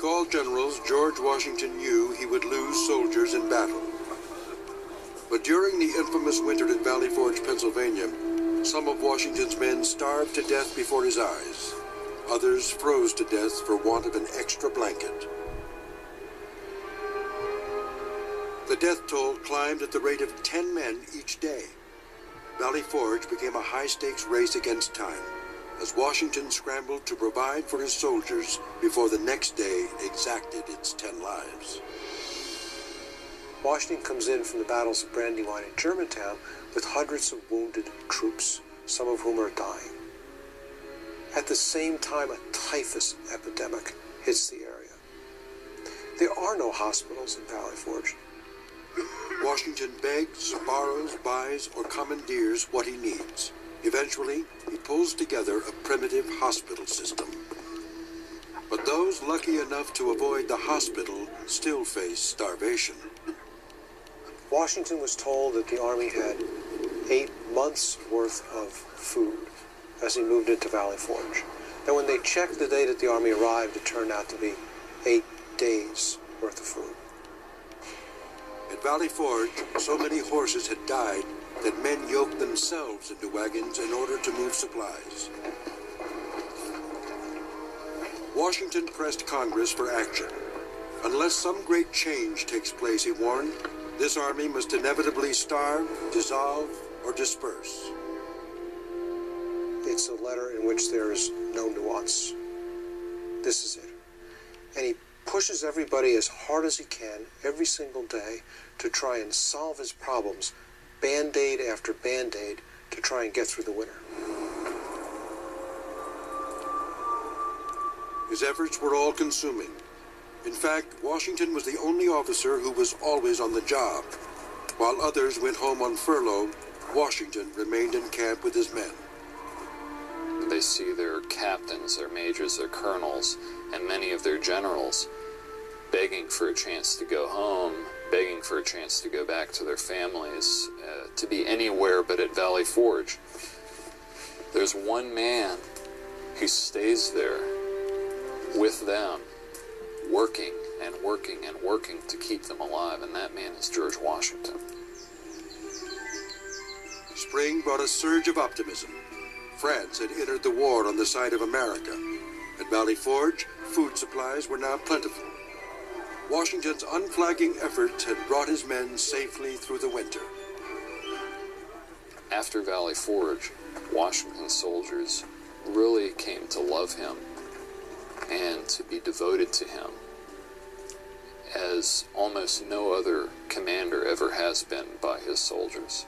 Like all generals, George Washington knew he would lose soldiers in battle. But during the infamous winter at Valley Forge, Pennsylvania, some of Washington's men starved to death before his eyes. Others froze to death for want of an extra blanket. The death toll climbed at the rate of 10 men each day. Valley Forge became a high-stakes race against time, as Washington scrambled to provide for his soldiers before the next day exacted its 10 lives. Washington comes in from the battles of Brandywine and Germantown with hundreds of wounded troops, some of whom are dying. At the same time, a typhus epidemic hits the area. There are no hospitals in Valley Forge. Washington begs, borrows, buys, or commandeers what he needs. Eventually, he pulls together a primitive hospital system. But those lucky enough to avoid the hospital still face starvation. Washington was told that the Army had 8 months' worth of food as he moved into Valley Forge. And when they checked the day that the Army arrived, it turned out to be 8 days' worth of food. At Valley Forge, so many horses had died that men yoked themselves into wagons in order to move supplies. Washington pressed Congress for action. Unless some great change takes place, he warned, this army must inevitably starve, dissolve, or disperse. It's a letter in which there is no nuance. This is it. And he pushes everybody as hard as he can every single day to try and solve his problems, Band-Aid after Band-Aid, to try and get through the winter. His efforts were all-consuming. In fact, Washington was the only officer who was always on the job. While others went home on furlough, Washington remained in camp with his men. They see their captains, their majors, their colonels, and many of their generals begging for a chance to go home, begging for a chance to go back to their families, to be anywhere but at Valley Forge. There's one man who stays there with them, working and working and working to keep them alive, and that man is George Washington. Spring brought a surge of optimism. France had entered the war on the side of America. At Valley Forge, food supplies were now plentiful. Washington's unflagging efforts had brought his men safely through the winter. After Valley Forge, Washington's soldiers really came to love him and to be devoted to him as almost no other commander ever has been by his soldiers.